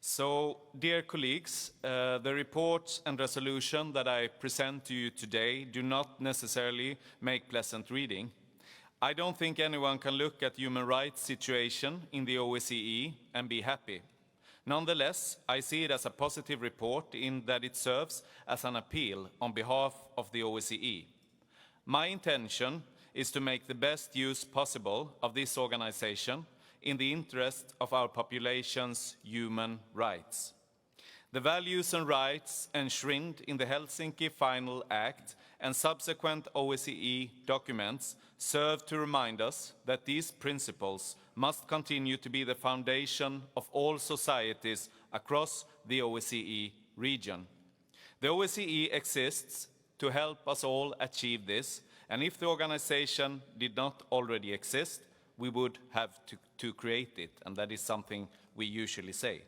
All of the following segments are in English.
So, dear colleagues, the report and resolution that I present to you today do not necessarily make pleasant reading. I don't think anyone can look at human rights situation in the OSCE and be happy. Nonetheless, I see it as a positive report in that it serves as an appeal on behalf of the OSCE. My intention is to make the best use possible of this organization in the interest of our population's human rights. The values and rights enshrined in the Helsinki Final Act and subsequent OSCE documents serve to remind us that these principles must continue to be the foundation of all societies across the OSCE region. The OSCE exists to help us all achieve this, and if the organization did not already exist, we would have to create it, and that is something we usually say.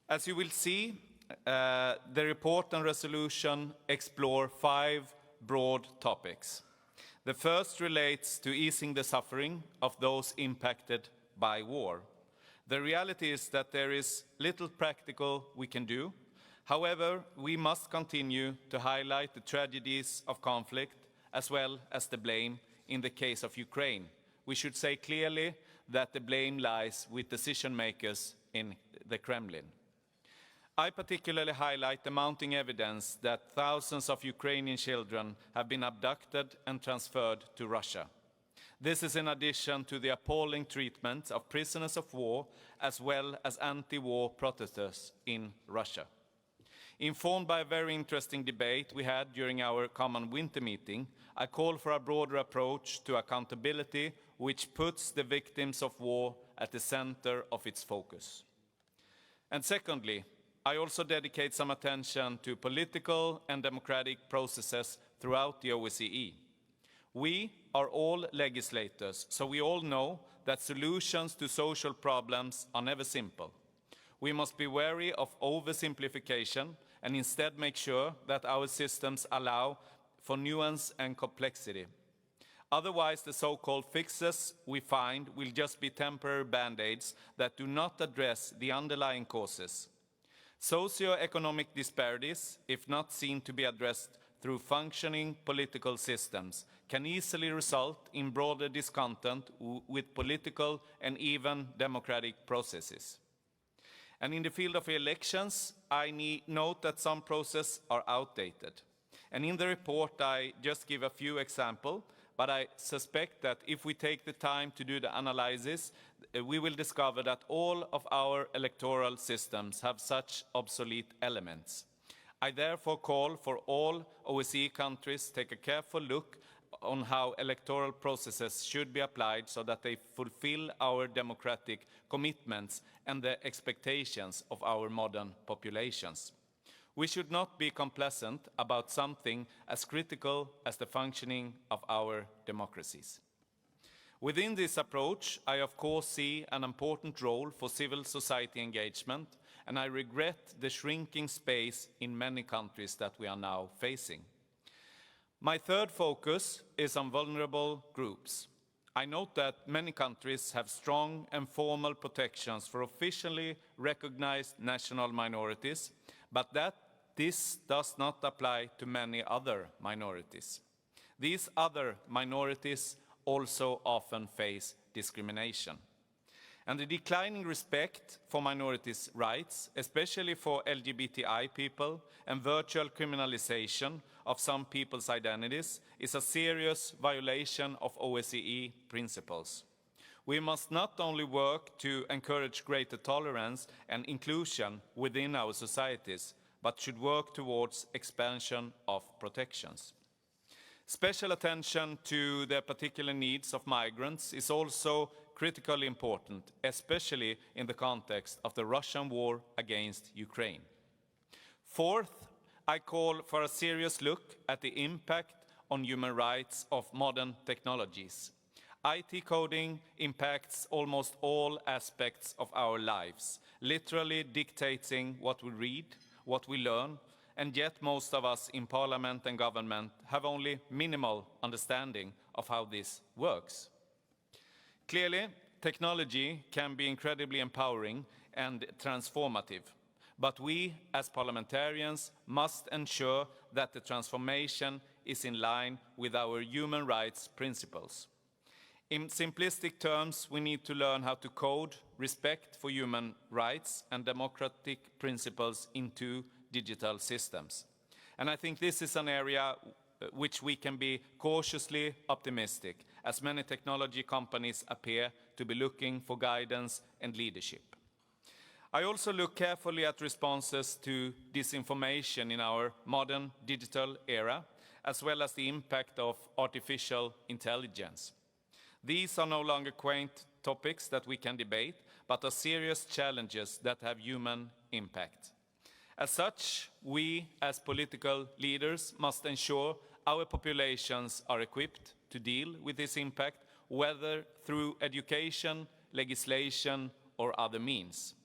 As you will see, the report and resolution explore 5 broad topics. The first relates to easing the suffering of those impacted by war. The reality is that there is little practical we can do. However, we must continue to highlight the tragedies of conflict as well as the blame in the case of Ukraine. We should say clearly that the blame lies with decision makers in the Kremlin. I particularly highlight the mounting evidence that thousands of Ukrainian children have been abducted and transferred to Russia. This is in addition to the appalling treatment of prisoners of war as well as anti-war protesters in Russia. Informed by a very interesting debate we had during our common winter meeting, I call for a broader approach to accountability which puts the victims of war at the center of its focus. And secondly, I also dedicate some attention to political and democratic processes throughout the OSCE. We are all legislators, so we all know that solutions to social problems are never simple. We must be wary of oversimplification and instead make sure that our systems allow for nuance and complexity. Otherwise, the so-called fixes we find will just be temporary band-aids that do not address the underlying causes. Socio-economic disparities, if not seen to be addressed through functioning political systems, can easily result in broader discontent with political and even democratic processes. And in the field of elections, I note that some processes are outdated. And in the report, I just give a few examples, but I suspect that if we take the time to do the analysis, we will discover that all of our electoral systems have such obsolete elements. I therefore call for all OSCE countries to take a careful look on how electoral processes should be applied so that they fulfill our democratic commitments and the expectations of our modern populations. We should not be complacent about something as critical as the functioning of our democracies. Within this approach, I of course see an important role for civil society engagement, and I regret the shrinking space in many countries that we are now facing. My third focus is on vulnerable groups. I note that many countries have strong and formal protections for officially recognized national minorities, but that this does not apply to many other minorities. These other minorities also often face discrimination. And the declining respect for minorities' rights, especially for LGBTI people, and virtual criminalization of some people's identities is a serious violation of OSCE principles. We must not only work to encourage greater tolerance and inclusion within our societies, but should work towards expansion of protections. Special attention to the particular needs of migrants is also critically important, especially in the context of the Russian war against Ukraine. Fourth, I call for a serious look at the impact on human rights of modern technologies. IT coding impacts almost all aspects of our lives, literally dictating what we read, what we learn, and yet most of us in parliament and government have only minimal understanding of how this works. Clearly, technology can be incredibly empowering and transformative. But we, as parliamentarians, must ensure that the transformation is in line with our human rights principles. In simplistic terms, we need to learn how to code respect for human rights and democratic principles into digital systems. And I think this is an area which we can be cautiously optimistic, as many technology companies appear to be looking for guidance and leadership. I also look carefully at responses to disinformation in our modern digital era, as well as the impact of artificial intelligence. These are no longer quaint topics that we can debate, but are serious challenges that have human impact. As such, we as political leaders must ensure our populations are equipped to deal with this impact, whether through education, legislation, or other means.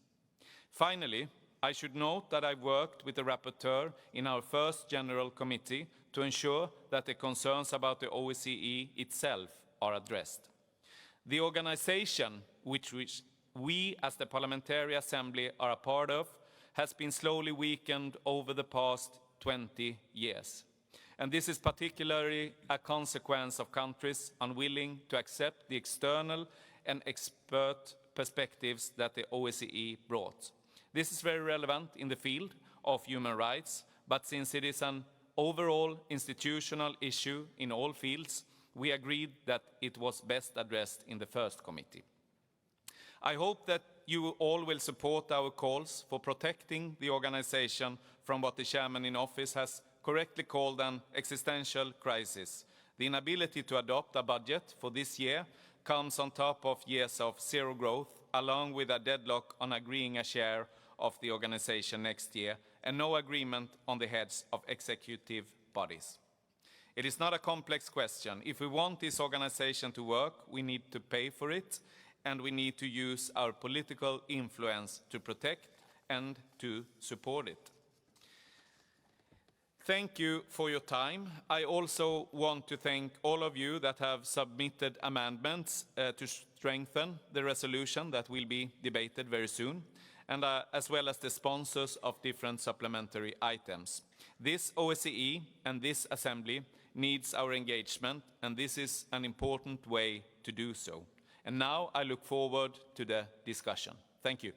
Finally, I should note that I've worked with the rapporteur in our first General Committee to ensure that the concerns about the OSCE itself are addressed. The organization which we as the Parliamentary Assembly are a part of has been slowly weakened over the past 20 years. And this is particularly a consequence of countries unwilling to accept the external and expert perspectives that the OSCE brought. This is very relevant in the field of human rights, but since it is an overall institutional issue in all fields, we agreed that it was best addressed in the first committee. I hope that you all will support our calls for protecting the organization from what the chairman in office has correctly called an existential crisis. The inability to adopt a budget for this year comes on top of years of zero growth, along with a deadlock on agreeing a share of the organization next year, and no agreement on the heads of executive bodies. It is not a complex question. If we want this organization to work, we need to pay for it, and we need to use our political influence to protect and to support it. Thank you for your time. I also want to thank all of you that have submitted amendments to strengthen the resolution that will be debated very soon, and as well as the sponsors of different supplementary items. This OSCE and this Assembly needs our engagement, and this is an important way to do so. And now I look forward to the discussion. Thank you.